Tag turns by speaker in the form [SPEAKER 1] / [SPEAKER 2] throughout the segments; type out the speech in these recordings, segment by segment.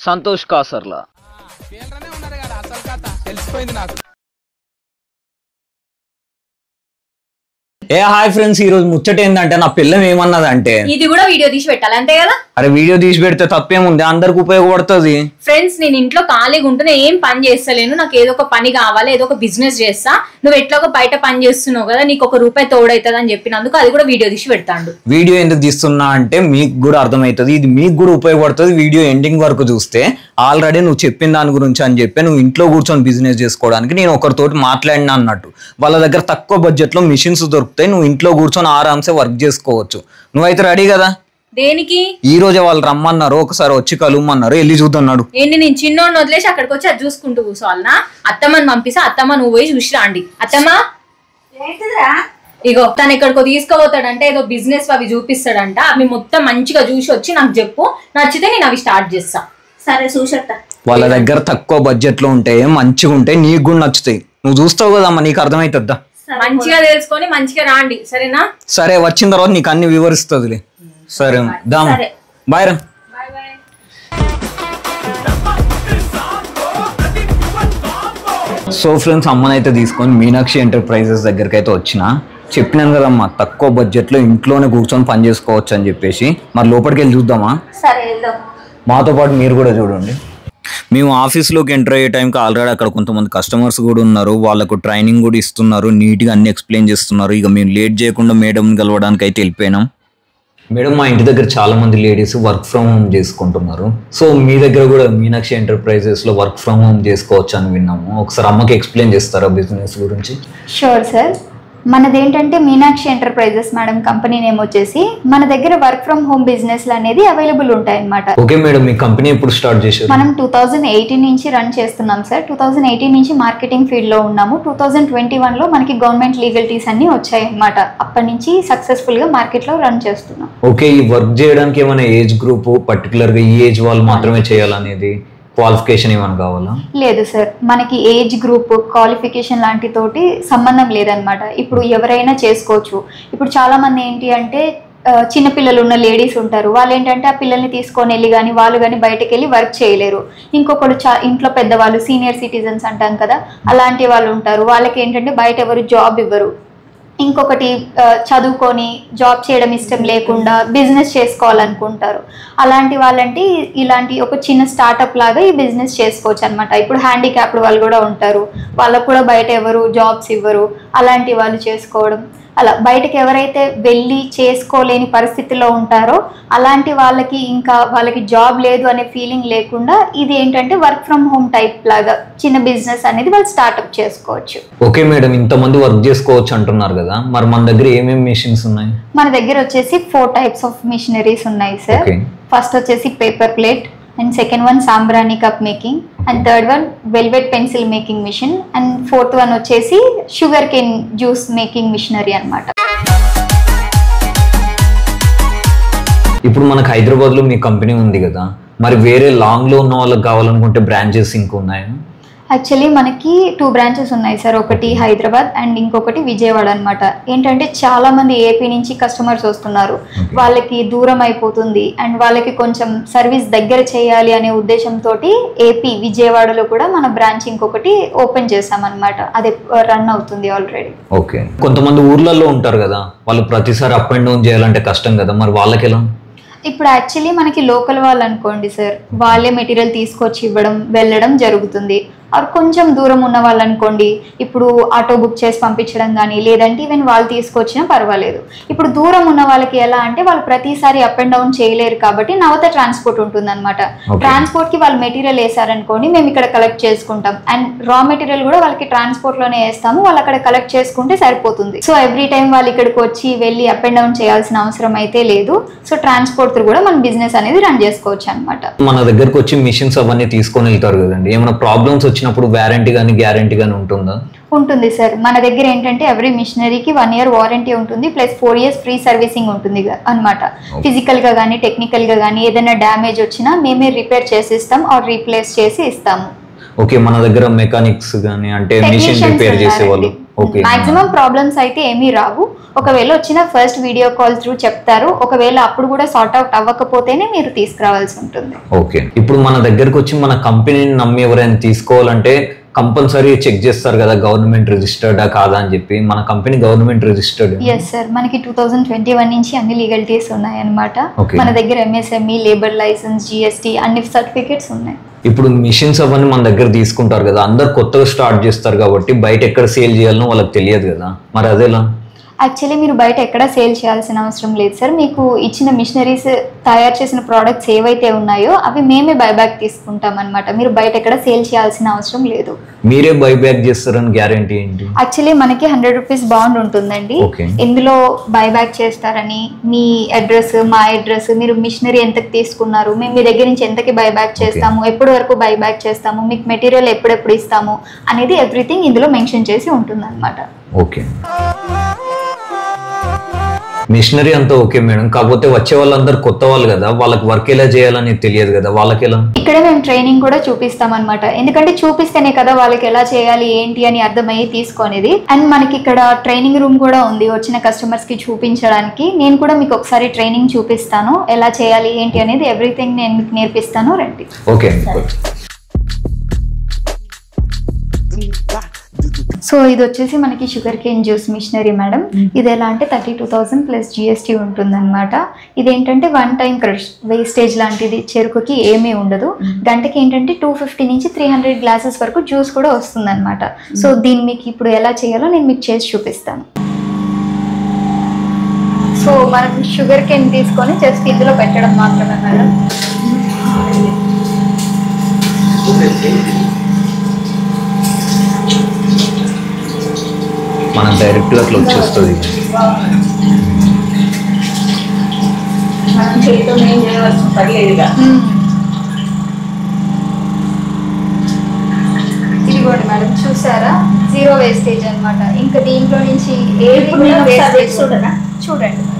[SPEAKER 1] సంతోష్ కాసర్లా
[SPEAKER 2] తెలిసిపోయింది నాకు.
[SPEAKER 3] ఏ hi friends, ఈ రోజు ముచ్చట ఏంటంటే నా పిల్లం ఏమన్నదంటే
[SPEAKER 4] ఇది కూడా వీడియో తీసి పెట్టాలి అంతే కదా.
[SPEAKER 3] అరే వీడియో తీసి పెడితే తప్పేముంది, అందరికి ఉపయోగపడుతుంది.
[SPEAKER 4] ఫ్రెండ్స్ నేను ఇంట్లో ఖాళీగా ఉంటున్నా, ఏం పని చేస్తలేను, నాకు ఏదో ఒక పని కావాలి, ఏదో ఒక బిజినెస్ చేస్తా, నువ్వు ఎట్లా ఒక బయట పని చేస్తున్నావు కదా, నీకు ₹1 తోడైతుంది అని చెప్పినందుకు అది కూడా వీడియో తీసి పెడతాడు.
[SPEAKER 3] వీడియో ఎందుకు తీస్తున్నా అంటే మీకు కూడా అర్థమవుతుంది, ఇది మీకు కూడా ఉపయోగపడుతుంది. వీడియో ఎండింగ్ వరకు చూస్తే ఆల్రెడీ నువ్వు చెప్పిన దాని గురించి అని చెప్పి నువ్వు ఇంట్లో కూర్చొని బిజినెస్ చేసుకోవడానికి నేను ఒకరితోటి మాట్లాడినా అన్నట్టు. వాళ్ళ దగ్గర తక్కువ బడ్జెట్ లో మిషన్స్ దొరుకుతాయి, నువ్వు ఇంట్లో కూర్చొని ఆరామ్సే వర్క్ చేసుకోవచ్చు. నువ్వైతే రెడీ కదా?
[SPEAKER 4] దేనికి?
[SPEAKER 3] ఈ రోజే వాళ్ళు రమ్మన్నారు, ఒకసారి వచ్చి కలుమన్నారు, వెళ్ళి చూస్తున్నాడు.
[SPEAKER 4] ఏంటి నేను చిన్నోడిని వదిలేసి అక్కడికి వచ్చి అది చూసుకుంటూ కూర్చోవాలనా? అత్తమ్మని పంపిస్తా, అత్తమ్మ నువ్వు పోయి చూసి రాండి. అత్తమ్మ ఇగో తను ఎక్కడికో తీసుకుపోతాడంటే ఏదో బిజినెస్ అవి చూపిస్తాడంట, అవి మొత్తం మంచిగా చూసి వచ్చి నాకు చెప్పు, నచ్చితే నేను అవి స్టార్ట్ చేస్తా. సరే చూసట్ట.
[SPEAKER 3] వాళ్ళ దగ్గర తక్కువ బడ్జెట్ లో ఉంటాయి, మంచిగా ఉంటాయి, నీకు కూడా నచ్చుతాయి. నువ్వు చూస్తావు కదమ్మా, నీకు అర్థమవుతుందా?
[SPEAKER 4] మంచిగా తెలుసుకొని మంచిగా రాండి సరేనా?
[SPEAKER 3] సరే, వచ్చిన తర్వాత నీకు అన్ని వివరిస్తుందిలే. సరే దామ్, బాయ్ రా. సో ఫ్రెండ్స్, అమ్మనైతే తీసుకొని మీనాక్షి ఎంటర్ప్రైజెస్ దగ్గరికి అయితే వచ్చిన. చెప్పినాను కదమ్మా, తక్కువ బడ్జెట్ లో ఇంట్లోనే కూర్చొని పని చేసుకోవచ్చు అని చెప్పేసి. మరి లోపలికి వెళ్ళి చూద్దామా?
[SPEAKER 4] సరే వెళ్దాం.
[SPEAKER 3] మాతో పాటు మీరు కూడా చూడండి. మేము ఆఫీస్లోకి ఎంటర్ అయ్యే టైంకి ఆల్రెడీ అక్కడ కొంతమంది కస్టమర్స్ కూడా ఉన్నారు, వాళ్ళకు ట్రైనింగ్ కూడా ఇస్తున్నారు, నీట్గా అన్ని ఎక్స్ప్లెయిన్ చేస్తున్నారు. ఇక మేము లేట్ చేయకుండా మేడంని కలవడానికి అయితే వెళ్ళిపోయినాం. మేడం, మా ఇంటి దగ్గర చాలా మంది లేడీస్ వర్క్ ఫ్రమ్ హోమ్ చేసుకుంటున్నారు. సో మీ దగ్గర కూడా మీనాక్షి ఎంటర్ప్రైజెస్ లో వర్క్ ఫ్రమ్ హోమ్ చేసుకోవచ్చు అని విన్నాము. ఒకసారి అమ్మకి ఎక్స్ప్లెయిన్ చేస్తారా బిజినెస్ గురించి?
[SPEAKER 5] Sure sir. మనదేంటంటే Meenakshi enterprises madam company name వచ్చేసి, మన దగ్గర వర్క్ ఫ్రమ్ హోమ్ బిజినెస్లు అనేది అవైలబుల్ ఉంటాయి అన్నమాట.
[SPEAKER 3] ఓకే మేడం, మీ కంపెనీ ఎప్పుడు స్టార్ట్ చేశారు?
[SPEAKER 5] మనం 2018 నుంచి రన్ చేస్తున్నాం సార్. 2018 నుంచి మార్కెటింగ్ ఫీల్డ్ లో ఉన్నాము. 2021 లో మనకి గవర్నమెంట్ లీగల్టీస్ అన్ని వచ్చాయి అన్నమాట. అప్పటి నుంచి సక్సెస్ఫుల్ గా మార్కెట్ లో రన్ చేస్తున్నాం.
[SPEAKER 3] ఓకే, ఈ వర్క్ చేయడానికి ఏమైనా ఏజ్ గ్రూప్ పర్టికులర్ గా ఈ ఏజ్ వాళ్ళు మాత్రమే చేయాలనేది క్వాలిఫికేషన్ ఏమైనా కావాలా? లేదు
[SPEAKER 5] సార్, మనకి ఏజ్ గ్రూప్ క్వాలిఫికేషన్ లాంటి తోటి సంబంధం లేదనమాట. ఇప్పుడు ఎవరైనా చేసుకోవచ్చు. ఇప్పుడు చాలా మంది ఏంటి అంటే చిన్నపిల్లలు ఉన్న లేడీస్ ఉంటారు, వాళ్ళు ఏంటంటే ఆ పిల్లల్ని తీసుకొని వెళ్ళి కానీ వాళ్ళు కానీ బయటకు వెళ్ళి వర్క్ చేయలేరు. ఇంకొకరు ఇంట్లో పెద్దవాళ్ళు సీనియర్ సిటిజన్స్ అంటాం కదా, అలాంటి వాళ్ళు ఉంటారు. వాళ్ళకి ఏంటంటే బయట ఎవరు జాబ్ ఇవ్వరు. ఇంకొకటి చదువుకొని జాబ్ చేయడం ఇష్టం లేకుండా బిజినెస్ చేసుకోవాలనుకుంటారు. అలాంటి వాళ్ళంటే ఇలాంటి ఒక చిన్న స్టార్టప్ లాగా ఈ బిజినెస్ చేసుకోవచ్చు అనమాట. ఇప్పుడు హ్యాండిక్యాప్డ్ వాళ్ళు కూడా ఉంటారు, వాళ్ళకు కూడా బయట ఎవరు జాబ్స్ ఇవ్వరు, అలాంటి వాళ్ళు చేసుకోవడం. అలా బయటకు ఎవరైతే వెళ్ళి చేసుకోలేని పరిస్థితిలో ఉంటారో అలాంటి వాళ్ళకి, ఇంకా వాళ్ళకి జాబ్ లేదు అనే ఫీలింగ్ లేకుండా ఇది ఏంటంటే వర్క్ ఫ్రమ్ హోమ్ టైప్ లాగా చిన్న బిజినెస్ అనేది వాళ్ళు స్టార్ట్అప్ చేసుకోవచ్చు.
[SPEAKER 3] ఓకే మేడం, ఇంతమంది వర్క్ చేసుకోవచ్చు అంటున్నారు కదా, మరి మన దగ్గర ఏమేమి మెషిన్స్ ఉన్నాయి?
[SPEAKER 5] మన దగ్గర వచ్చేసి 4 టైప్స్ ఆఫ్ మిషనరీస్ ఉన్నాయి సార్. ఫస్ట్ వచ్చేసి paper plate, and second one sambrani cup making, and third one velvet pencil making machine, and fourth one వచ్చేసి sugar cane juice making machinery అన్నమాట.
[SPEAKER 3] ఇప్పుడు మనకు హైదరాబాద్ లో మీ కంపెనీ ఉంది కదా, మరి వేరే లాంగ్ లో ఉన్న వాళ్ళకి కావాలనుకుంటే బ్రాంచెస్ ఇంకా ఉన్నాయా?
[SPEAKER 5] యాక్చువల్లీ మనకి 2 బ్రాంచెస్ ఉన్నాయి సార్. ఒకటి హైదరాబాద్ అండ్ ఇంకొకటి విజయవాడ అనమాట. ఏంటంటే చాలా మంది ఏపీ నుంచి కస్టమర్స్ వస్తున్నారు, వాళ్ళకి దూరం అయిపోతుంది అండ్ వాళ్ళకి కొంచెం సర్వీస్ దగ్గర చేయాలి అనే ఉద్దేశంతో ఏపీ విజయవాడలో కూడా మన బ్రాంచ్ ఇంకొకటి ఓపెన్ చేసామన్నమాట. అది రన్ అవుతుంది ఆల్రెడీ.
[SPEAKER 3] ఓకే, కొంతమంది ఊర్లలో ఉంటారు కదా, వాళ్ళు ప్రతిసారి అప్ అండ్ డౌన్ చేయాలంటే కష్టం కదా, మరి వాళ్ళకి ఎలా?
[SPEAKER 5] ఇప్పుడు యాక్చువల్లీ మనకి లోకల్ వాళ్ళు అనుకోండి సార్, వాళ్ళే మెటీరియల్ తీసుకొచ్చి ఇవ్వడం వెళ్ళడం జరుగుతుంది. ఆర్ కొంచెం దూరం ఉన్న వాళ్ళు అనుకోండి, ఇప్పుడు ఆటో బుక్ చేసి పంపించడం కానీ, లేదంటే ఈవెన్ వాళ్ళు తీసుకొచ్చినా పర్వాలేదు. ఇప్పుడు దూరం ఉన్న వాళ్ళకి ఎలా అంటే వాళ్ళు ప్రతిసారి అప్ అండ్ డౌన్ చేయలేరు కాబట్టి నవత ట్రాన్స్పోర్ట్ ఉంటుంది అనమాట. ట్రాన్స్పోర్ట్ కి వాళ్ళు మెటీరియల్ వేసారనుకోండి, మేము ఇక్కడ కలెక్ట్ చేసుకుంటాం అండ్ రా మెటీరియల్ కూడా వాళ్ళకి ట్రాన్స్పోర్ట్ లోనే వేస్తాము, వాళ్ళు అక్కడ కలెక్ట్ చేసుకుంటే సరిపోతుంది. సో ఎవ్రీ టైం వాళ్ళు ఇక్కడికి వచ్చి వెళ్ళి అప్ అండ్ డౌన్ చేయాల్సిన అవసరం అయితే లేదు. సో ట్రాన్స్పోర్ట్ కూడా మన బిజినెస్ అనేది రన్ చేసుకోవచ్చు అనమాట.
[SPEAKER 3] మన దగ్గరకు వచ్చి మిషన్స్ అవన్నీ తీసుకొని వెళ్తారు కదండి, ఏమైనా ప్రాబ్లమ్స్ వచ్చినప్పుడు వారంటీ కానీ గ్యారంటీ కానీ ఉంటుందా?
[SPEAKER 5] ఉంటుంది సార్. మన దగ్గర ఏంటంటే ఎవ్రీ మిషనరీకి 1 year వారంటీ ఉంటుంది, ప్లస్ 4 years ఫ్రీ సర్వీసింగ్ ఉంటుంది అనమాట. ఫిజికల్ గా కానీ టెక్నికల్ గా కానీ ఏదైనా డ్యామేజ్ వచ్చినా మేమే రిపేర్ చేసి ఇస్తాం ఆర్ రీప్లేస్ చేసి ఇస్తాము.
[SPEAKER 3] ఓకే, మన దగ్గర మెకానిక్స్ గానీ అంటే మిషన్ రిపేర్ చేసే వాళ్ళు
[SPEAKER 5] మాక్సిమం ప్రాబ్లమ్స్ అయితే ఏమీ రావు. ఒకవేళ వచ్చిన ఫస్ట్ వీడియో కాల్ త్రూ చెప్తారు. ఒకవేళ అప్పుడు కూడా సార్ట్ అవుట్ అవ్వకపోతేనే మీరు తీసుకురావాల్సి ఉంటుంది.
[SPEAKER 3] ఓకే, ఇప్పుడు మన దగ్గరకు వచ్చి మన కంపెనీని నమ్మి ఎవరైనా తీసుకోవాలంటే కంపల్సరీ చెక్ చేస్తారు కదా గవర్నమెంట్ రిజిస్టర్డా కాదా అని చెప్పి. మన company government registered?
[SPEAKER 5] Yes sir, మనకి 2021 నుంచి అన్ని లీగలిటీస్ ఉన్నాయి అన్నమాట. మన దగ్గర MSME, లేబర్ లైసెన్స్, GST అన్ని సర్టిఫికేట్స్ ఉన్నాయి.
[SPEAKER 3] ఇప్పుడు మిషన్స్ అవన్నీ మన దగ్గర తీసుకుంటారు కదా, అందరు కొత్తగా స్టార్ట్ చేస్తారు కాబట్టి బయట ఎక్కడ సేల్ చేయాలనో వాళ్ళకి తెలియదు కదా, మరి అదేలా?
[SPEAKER 5] యాక్చువల్లీ మీరు బయట ఎక్కడ సేల్ చేయాల్సిన అవసరం లేదు సార్. మీకు ఇచ్చిన మిషనరీస్ తయారు చేసిన ప్రోడక్ట్స్ ఏవైతే ఉన్నాయో అవి మేమే బైబ్యాక్ తీసుకుంటాం అనమాట. మీరు బయట ఎక్కడ సేల్ చేయాల్సిన అవసరం లేదు.
[SPEAKER 3] మీరే బైబ్యాక్ చేస్తారని గ్యారంటీ ఏంటి?
[SPEAKER 5] యాక్చువల్లీ మనకి 100 రూపీస్ బాండ్ ఉంటుందండి. ఇందులో బైబ్యాక్ చేస్తారని మీ అడ్రస్, మా అడ్రస్, మీరు మిషనరీ ఎంతకి తీసుకున్నారు, మేము మీ దగ్గర నుంచి ఎంతకి బైబ్యాక్ చేస్తాము, ఎప్పటి వరకు బైబ్యాక్ చేస్తాము, మీకు మెటీరియల్ ఎప్పుడెప్పుడు ఇస్తాము అనేది ఎవ్రీథింగ్ ఇందులో మెన్షన్ చేసి ఉంటుంది అనమాట.
[SPEAKER 3] ఓకే, మిషనరీ అంతా ఓకే మేడం, కాకపోతే వచ్చే వాళ్ళందరూ కొత్త వాళ్ళు కదా, వాళ్ళకి వర్క్ ఎలా చేయాలని తెలియదు కదా, వాళ్ళకి ఎలా?
[SPEAKER 5] ఇక్కడ మేము ట్రైనింగ్ కూడా చూపిస్తాం అనమాట. ఎందుకంటే చూపిస్తేనే కదా వాళ్ళకి ఎలా చేయాలి ఏంటి అని అర్థమయ్యి తీసుకునేది. అండ్ మనకి ఇక్కడ ట్రైనింగ్ రూమ్ కూడా ఉంది వచ్చిన కస్టమర్స్ కి చూపించడానికి. నేను కూడా మీకు ఒకసారి ట్రైనింగ్ చూపిస్తాను, ఎలా చేయాలి ఏంటి అనేది ఎవ్రీథింగ్ నేను మీకు నేర్పిస్తాను. రండి.
[SPEAKER 3] ఓకే.
[SPEAKER 5] సో ఇది వచ్చేసి మనకి sugar cane juice machinery madam. ఇది ఎలా అంటే 32,000 ప్లస్ GST ఉంటుంది అనమాట. ఇదేంటంటే 1 టైం క్రష్, వేస్టేజ్ లాంటిది చెరుకుకి ఏమీ ఉండదు. గంటకి ఏంటంటే 250 నుంచి 300 గ్లాసెస్ వరకు జ్యూస్ కూడా వస్తుంది అనమాట. సో దీన్ని మీకు ఇప్పుడు ఎలా చేయాలో నేను మీకు చేసి చూపిస్తాను. సో మనం షుగర్ కేన్ తీసుకొని జస్ట్ ఇందులో పెట్టడం మాత్రమే మేడం.
[SPEAKER 3] మనం డైరెక్ట్గా అట్లా వచ్చేస్తుంది.
[SPEAKER 5] ఇదిగోండి మేడం, చూసారా, 0 వేస్టేజ్ అనమాట. ఇంకా దీంట్లో నుంచి ఏది చూడండి.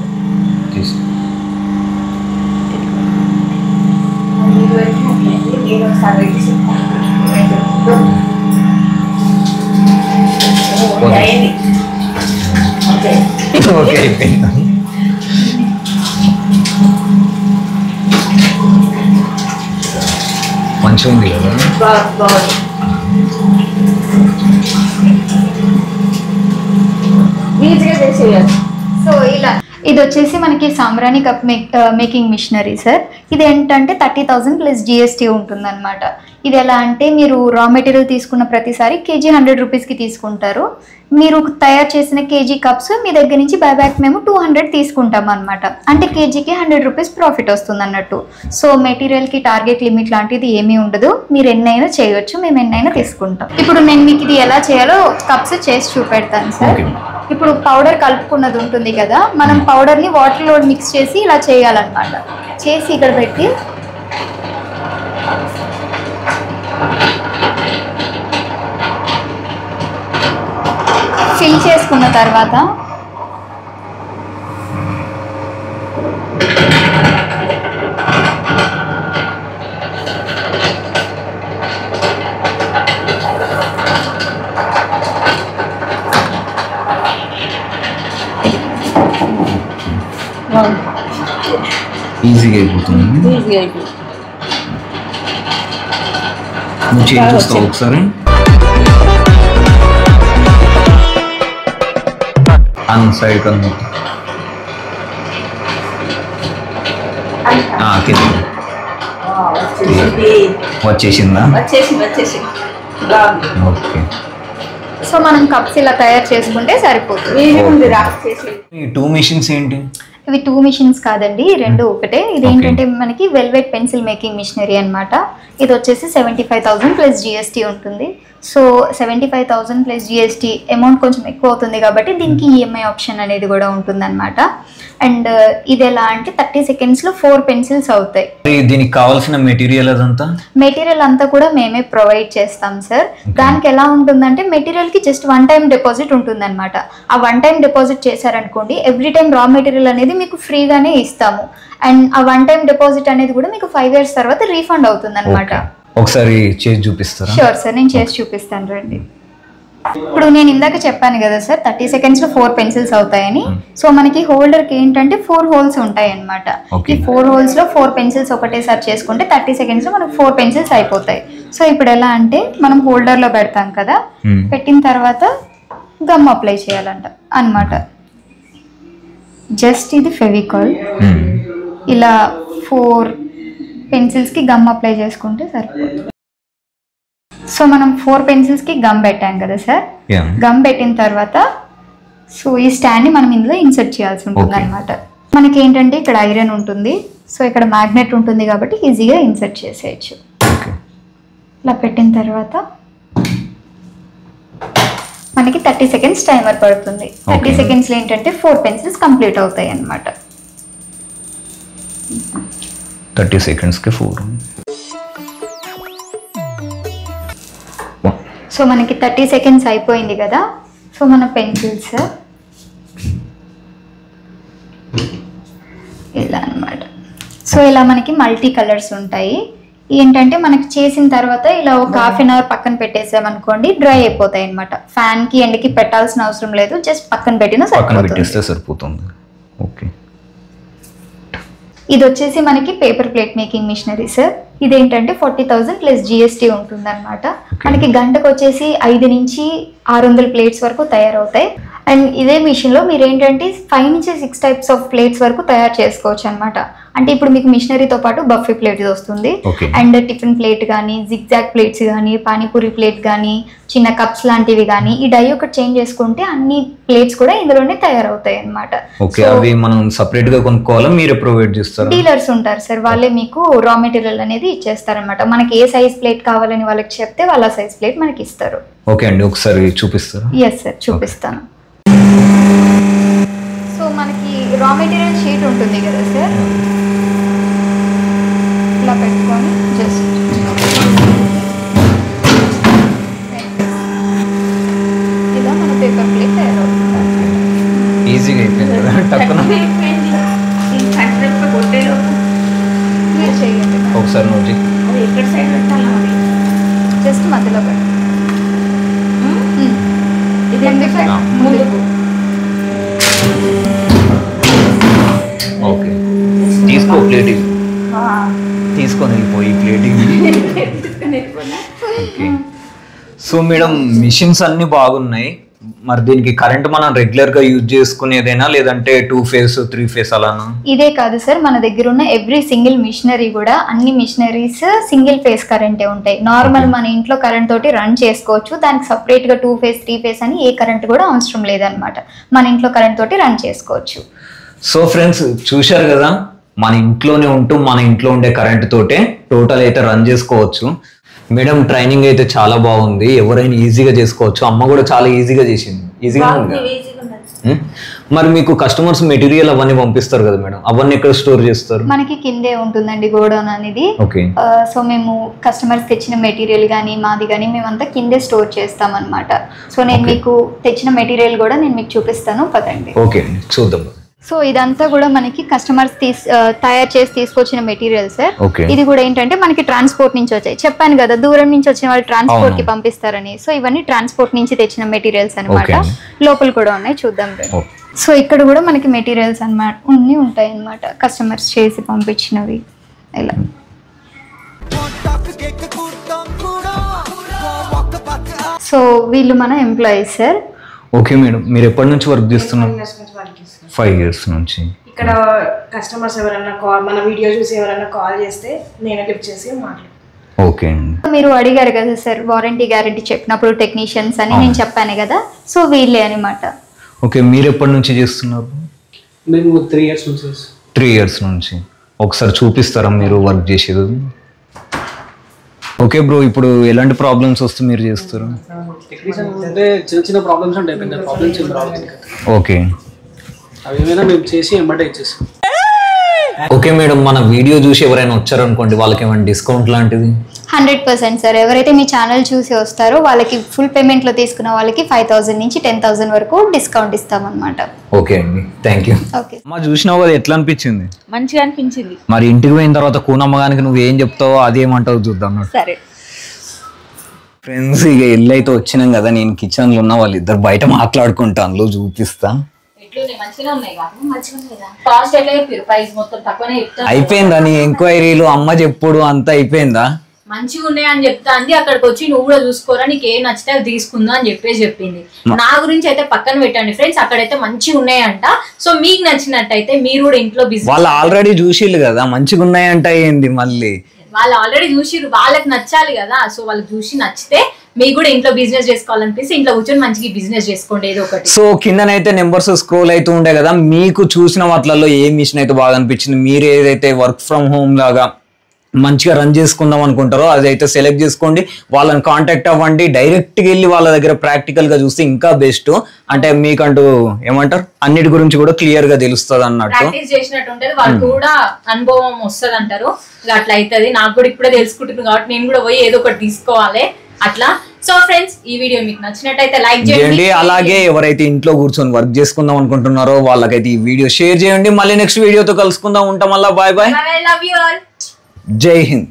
[SPEAKER 3] ఓకే, అయిపోయింది. మంచిగా ఉంది కదా.
[SPEAKER 5] సో ఇలా ఇది వచ్చేసి మనకి సాంబ్రాణి కప్ మేకింగ్ మిషనరీ సార్. ఇది ఏంటంటే 30,000 ప్లస్ GST ఉంటుంది అనమాట. ఇది ఎలా అంటే మీరు రా మెటీరియల్ తీసుకున్న ప్రతిసారి కేజీ 100 రూపీస్కి తీసుకుంటారు. మీరు తయారు చేసిన కేజీ కప్స్ మీ దగ్గర నుంచి బైబ్యాక్ మేము 200 తీసుకుంటాం అనమాట. అంటే కేజీకి 100 రూపీస్ ప్రాఫిట్ వస్తుంది అన్నట్టు. సో మెటీరియల్కి టార్గెట్ లిమిట్ లాంటిది ఏమీ ఉండదు. మీరు ఎన్నైనా చేయొచ్చు, మేము ఎన్నైనా తీసుకుంటాం. ఇప్పుడు నేను మీకు ఇది ఎలా చేయాలో కప్స్ చేసి చూపెడతాను సార్. ఇప్పుడు పౌడర్ కలుపుకున్నది ఉంటుంది కదా, మనం పౌడర్ని వాటర్లో మిక్స్ చేసి ఇలా చేయాలన్నమాట. చేసి ఇక్కడ పెట్టి ఫిల్ చేసుకున్న తర్వాత
[SPEAKER 3] ఈజీగా అయిపోతుంది. నువ్వు చేంజ్ చేస్తావు ఒకసారి. సైడ్ కింద వచ్చేసిందా? ఓకే.
[SPEAKER 5] సో మనం కప్స్ ఇలా తయారు చేసుకుంటే సరిపోతుంది.
[SPEAKER 3] ఈ 2 మిషన్స్ ఏంటి?
[SPEAKER 5] ఇవి 2 మిషన్స్ కాదండి, 2 ఒకటే. ఇది ఏంటంటే మనకి వెల్వెట్ పెన్సిల్ మేకింగ్ మిషనరీ అనమాట. ఇది వచ్చేసి 75,000 ప్లస్ GST ఉంటుంది. సో 75,000 ప్లస్ GST అమౌంట్ కొంచెం ఎక్కువ అవుతుంది కాబట్టి దీనికి EMI ఆప్షన్ అనేది కూడా ఉంటుంది అనమాట. అండ్ ఇది ఎలా అంటే 30 సెకండ్స్లో 4 పెన్సిల్స్ అవుతాయి.
[SPEAKER 3] దీనికి కావాల్సిన మెటీరియల్
[SPEAKER 5] అంతా కూడా మేమే ప్రొవైడ్ చేస్తాం సార్. దానికి ఎలా ఉంటుందంటే మెటీరియల్కి జస్ట్ 1 టైం డిపాజిట్ ఉంటుంది అనమాట. ఆ 1 టైం డిపాజిట్ చేశారనుకోండి, ఎవ్రీ టైం రా మెటీరియల్ అనేది మీకు ఫ్రీగానే ఇస్తాము. అండ్ ఆ 1 టైం డిపాజిట్ అనేది కూడా మీకు 5 years తర్వాత రీఫండ్ అవుతుంది అనమాట.
[SPEAKER 3] ఒకసారి చేసి చూపిస్తారా?
[SPEAKER 5] షూర్ సార్, నేను చేసి చూపిస్తాను రండి. ఇప్పుడు నేను ఇందాక చెప్పాను కదా సార్ 30 seconds లో 4 పెన్సిల్స్ అవుతాయని. సో మనకి హోల్డర్ కి ఏంటంటే 4 హోల్స్ ఉంటాయి అన్నమాట. ఈ 4 హోల్స్ లో 4 పెన్సిల్స్ ఒకటేసారి చేసుకుంటే 30 seconds లో మనకు 4 పెన్సిల్స్ అయిపోతాయి. సో ఇప్పుడు ఎలా అంటే మనం హోల్డర్ లో పెడతాం కదా, పెట్టిన తర్వాత గమ్ అప్లై చేయాలంట అన్నమాట. జస్ట్ ఇది ఫెవికాల్ ఇలా 4 పెన్సిల్స్ కి గమ్ అప్లై చేసుకుంటే సరిపోతుంది. సో మనం 4 పెన్సిల్స్ కి గమ్ పెట్టాం కదా సార్. గమ్ పెట్టిన తర్వాత సో ఈ స్టాండ్ ని మనం ఇందులో ఇన్సర్ట్ చేయాల్సి ఉంటుంది అనమాట. మనకి ఏంటంటే ఇక్కడ ఐరన్ ఉంటుంది, సో ఇక్కడ మ్యాగ్నెట్ ఉంటుంది కాబట్టి ఈజీగా ఇన్సర్ట్ చేసేయచ్చు. ఇలా పెట్టిన తర్వాత మనకి 30 seconds టైమర్ పడుతుంది. 30 seconds లో ఏంటంటే 4 పెన్సిల్స్ కంప్లీట్ అవుతాయి అన్నమాట.
[SPEAKER 3] 30 seconds కి 4.
[SPEAKER 5] సో మనకి 30 seconds అయిపోయింది కదా. సో మన పెన్సిల్స్ ఇలా అన్నమాట. సో ఇలా మనకి మల్టీ కలర్స్ ఉంటాయి. ఏంటంటే మనకి చేసిన తర్వాత ఇలా ఒక ½ an hour పక్కన పెట్టేసాం అనుకోండి, డ్రై అయిపోతాయి అన్నమాట. ఫ్యాన్ కి ఎండకి పెట్టాల్సిన అవసరం లేదు, జస్ట్ పక్కన పెట్టినా
[SPEAKER 3] సరిపోతుంది. ఓకే,
[SPEAKER 5] ఇది వచ్చేసి మనకి paper plate making machinery sir. ఇదేంటంటే 40,000 ప్లస్ GST ఉంటుంది అనమాట. మనకి గంటకు వచ్చేసి 5 నుంచి 600 ప్లేట్స్ వరకు తయారవుతాయి. అండ్ ఇదే మిషన్ లో మీరు ఏంటంటే 5 నుంచి 6 టైప్స్ ఆఫ్ ప్లేట్స్ వరకు తయారు చేసుకోవచ్చు అనమాట. అంటే ఇప్పుడు మీకు మిషనరీతో పాటు బఫే ప్లేట్ వస్తుంది, అండ్ టిఫిన్ ప్లేట్ కానీ, జిగ్జాగ్ ప్లేట్స్ కానీ, పానీపూరి ప్లేట్ కానీ, చిన్న కప్స్ లాంటివి కానీ, ఈ డై ఒకటి చేంజ్ చేసుకుంటే అన్ని ప్లేట్స్ కూడా ఇందులోనే తయారవుతాయి అనమాట.
[SPEAKER 3] అవి మనం సెపరేట్ గా కొనుక్కోవాలా, మీరే ప్రొవైడ్ చేస్తారా?
[SPEAKER 5] డీలర్స్ ఉంటారు సార్, వాళ్ళే మీకు రా మెటీరియల్ అనేది ఇచ్చేస్తారనమాట. మనకి ఏ సైజ్ ప్లేట్ కావాలని వాళ్ళకి చెప్తే వాళ్ళ సైజ్ ప్లేట్ మనకి ఇస్తారు.
[SPEAKER 3] ఓకే అండి, ఒకసారి చూపిస్తారా?
[SPEAKER 5] ఎస్ సార్, చూపిస్తాను. సో మనకి రా మెటీరియల్ షీట్ ఉంటుంది కదా సార్, ఇలా పెట్టుకొని జస్ట్ ఇలా మన పేపర్ ప్లేట్ తయారవుతుంది.
[SPEAKER 3] ఈజీగా అయిపోయింది కదా, టక్కున.
[SPEAKER 5] మీరు చేయండి
[SPEAKER 3] ఒకసారి నోటి
[SPEAKER 5] జస్ట్ మధ్యలో పెట్టండి.
[SPEAKER 3] ఓకే, తీసుకో ప్లేట్, తీసుకొని వెళ్ళిపోయి plate. Okay, so madam machines అన్ని బాగున్నాయి, మరి దీనికి కరెంట్ మనం రెగ్యులర్ గా యూజ్ చేసుకునేదేనా, లేదంటే 2 phase 3 phase అలానా?
[SPEAKER 5] ఇదే కాదు సార్, మన దగ్గర ఉన్న ఎవ్రీ సింగిల్ మిషనరీ కూడా, అన్ని మిషనరీస్ సింగిల్ ఫేస్ కరెంటే ఉంటాయి. నార్మల్ మన ఇంట్లో కరెంట్ తోటి రన్ చేసుకోవచ్చు, దానికి సపరేట్ గా 2 phase 3 phase అని ఏ కరెంట్ కూడా అవసరం లేదనమాట. మన ఇంట్లో కరెంట్ తోటి రన్ చేసుకోవచ్చు.
[SPEAKER 3] సో ఫ్రెండ్స్ చూశారు కదా, మన ఇంట్లోనే ఉంటూ మన ఇంట్లో ఉండే కరెంట్ తోటే టోటల్ అయితే రన్ చేసుకోవచ్చు. మేడం ట్రైనింగ్ అయితే చాలా బాగుంది, ఎవరైనా ఈజీగా చేసుకోవచ్చు. అమ్మ కూడా చాలా ఈజీగా చేసింది. ఈజీగా మరి మీకు కస్టమర్స్ మెటీరియల్ అవన్నీ పంపిస్తారు కదా మేడం, అవన్నీ ఎక్కడ స్టోర్ చేస్తారు?
[SPEAKER 5] మనకి కిందే ఉంటుందండి గోడౌన్ అనేది. సో మేము కస్టమర్స్ తెచ్చిన మెటీరియల్ కానీ మాది కానీ మేమంతా కిందే స్టోర్ చేస్తాం అనమాట. సో నేను మీకు తెచ్చిన మెటీరియల్ కూడా నేను మీకు చూపిస్తాను, పదండి.
[SPEAKER 3] ఓకే చూద్దాం.
[SPEAKER 5] సో ఇదంతా కూడా మనకి కస్టమర్స్ తయారు చేసి తీసుకొచ్చిన మెటీరియల్ సార్. ఇది కూడా ఏంటంటే మనకి ట్రాన్స్పోర్ట్ నుంచి వచ్చాయి. చెప్పాను కదా దూరం నుంచి వచ్చిన వాళ్ళు ట్రాన్స్పోర్ట్ కి పంపిస్తారని. సో ఇవన్నీ ట్రాన్స్పోర్ట్ నుంచి తెచ్చిన మెటీరియల్స్ అనమాట. లోపల కూడా ఉన్నాయి, చూద్దాం. సో ఇక్కడ కూడా మనకి మెటీరియల్స్ అన్నమాట అన్ని ఉంటాయి అన్నమాట, కస్టమర్స్ చేసి పంపించినవి ఇలా. సో వీళ్ళు మన ఎంప్లాయీస్ సార్.
[SPEAKER 3] ఓకే మేడం, మీరు ఎప్పటి నుంచి వర్క్ చేస్తున్నారు? 5 years నుంచి.
[SPEAKER 2] ఇక్కడ కస్టమర్స్ ఎవరైనా మన వీడియో చూసి ఎవరైనా కాల్ చేస్తే నేను లిఫ్ట్ చేసి మాట్లాడు.
[SPEAKER 3] ఓకే అండి,
[SPEAKER 5] మీరు అడిగారు కదా సార్ వారంటీ గ్యారంటీ చెప్పినప్పుడు టెక్నీషియన్స్ అని, నేను చెప్పాను కదా, సో వీళ్ళే అనమాట.
[SPEAKER 3] ఓకే, మీరు ఎప్పటి నుంచి చేస్తున్నారు?
[SPEAKER 6] మేము 3 years నుంచి.
[SPEAKER 3] 3 years నుంచి. ఒకసారి చూపిస్తారా మీరు వర్క్ చేసేది? ఓకే బ్రో, ఇప్పుడు ఎలాంటి ప్రాబ్లమ్స్ వస్తే మీరు చేస్తారు?
[SPEAKER 6] అంటే చిన్న చిన్న ప్రాబ్లమ్స్ ఉంటాయి, పెద్ద ప్రాబ్లమ్స్ ఏం రావు.
[SPEAKER 3] ఓకే,
[SPEAKER 6] అవి ఏమైనా మేము చేసి ఎంబటే ఇచ్చేస్తాం.
[SPEAKER 3] ఓకే మేడం, మన వీడియో చూసి ఎవరైనా వచ్చారనుకోండి, వాళ్ళకి ఏమైనా డిస్కౌంట్ లాంటిది?
[SPEAKER 5] 100% సార్. ఎవరైతే మీ ఛానల్ చూసి వస్తారో వాళ్ళకి ఫుల్ పేమెంట్ లో తీసుకున్న వాళ్ళకి 5,000 నుంచి 10,000 వరకు డిస్కౌంట్ ఇస్తామన్నమాట.
[SPEAKER 3] ఓకే అండి, థ్యాంక్ యూ.
[SPEAKER 5] ఓకే,
[SPEAKER 3] మా చూసినావు కదా, ఎట్లా అనిపించింది?
[SPEAKER 7] మంచిగా అనిపించింది.
[SPEAKER 3] మరి ఇంటికి పోయిన తర్వాత కూనమ్మగానికి నువ్వు ఏం చెప్తావో అదేమంటావు చూద్దాం.
[SPEAKER 7] సరే.
[SPEAKER 3] ఫ్రెండ్స్ ఇక ఇల్లు అయితే వచ్చినాం కదా, నేను కిచెన్ లో ఉన్న వాళ్ళిద్దరు బయట మాట్లాడుకుంటాను, చూపిస్తా. అయిపోయిందా నీ ఎంక్వైరీలు, అమ్మ చెప్పుడు అంతా అయిపోయిందా?
[SPEAKER 4] మంచిగా ఉన్నాయి అని చెప్తా అంది. అక్కడికి వచ్చి నువ్వు కూడా చూసుకోరా, నీకు ఏం నచ్చితే అది తీసుకుందా అని చెప్పింది. నా గురించి అయితే పక్కన పెట్టండి ఫ్రెండ్స్, అక్కడైతే మంచిగా ఉన్నాయంట. సో మీకు నచ్చినట్టయితే మీరు కూడా ఇంట్లో బిజినెస్,
[SPEAKER 3] వాళ్ళు ఆల్రెడీ చూసిళ్ళు కదా మంచిగా ఉన్నాయంట, ఏంది మళ్ళీ
[SPEAKER 4] వాళ్ళు ఆల్రెడీ చూసిరు, వాళ్ళకి నచ్చాలి కదా. సో వాళ్ళకి చూసి నచ్చితే మీకు కూడా ఇంట్లో బిజినెస్ చేసుకోవాలనిపిస్తే ఇంట్లో కూర్చొని మంచిగా బిజినెస్ చేసుకోండి ఏదో ఒకటి.
[SPEAKER 3] సో కిందనైతే నెంబర్స్ స్క్రోల్ అవుతూ ఉంటాయి కదా, మీకు చూసిన వాటిలలో ఏ మిషన్ అయితే బాగా అనిపించింది, మీరు ఏదైతే వర్క్ ఫ్రమ్ హోమ్ లాగా మంచిగా రన్ చేసుకుందాం అనుకుంటారో అదైతే సెలెక్ట్ చేసుకోండి, వాళ్ళని కాంటాక్ట్ అవ్వండి. డైరెక్ట్గా వెళ్ళి వాళ్ళ దగ్గర ప్రాక్టికల్ గా చూస్తే ఇంకా బెస్ట్. అంటే మీకంటూ ఏమంటారు అన్నిటి గురించి కూడా క్లియర్ గా తెలుస్తుంది అన్నట్టు,
[SPEAKER 4] ప్రాక్టీస్ చేసినట్టు ఉంటది, వాళ్ళకి కూడా అనుభవం వస్తుంది అంటారు. అట్లా అవుతుంది. నాకు కూడా ఇప్పుడే తెలుసుకుంటున్నాను కాబట్టి నేను కూడా పోయి ఏదో ఒకటి తీసుకోవాలి అట్లా. సో ఫ్రెండ్స్ ఈ వీడియో మీకు నచ్చినట్టయితే లైక్ చేయండి.
[SPEAKER 3] అలాగే ఎవరైతే ఇంట్లో కూర్చొని వర్క్ చేసుకుందాం అనుకుంటున్నారో వాళ్ళకైతే ఈ వీడియో షేర్ చేయండి. మళ్ళీ నెక్స్ట్ వీడియోతో కలుసుకుందాం. ఉంటాం మళ్ళీ. Bye bye.
[SPEAKER 4] Love you all.
[SPEAKER 3] జై హింద్.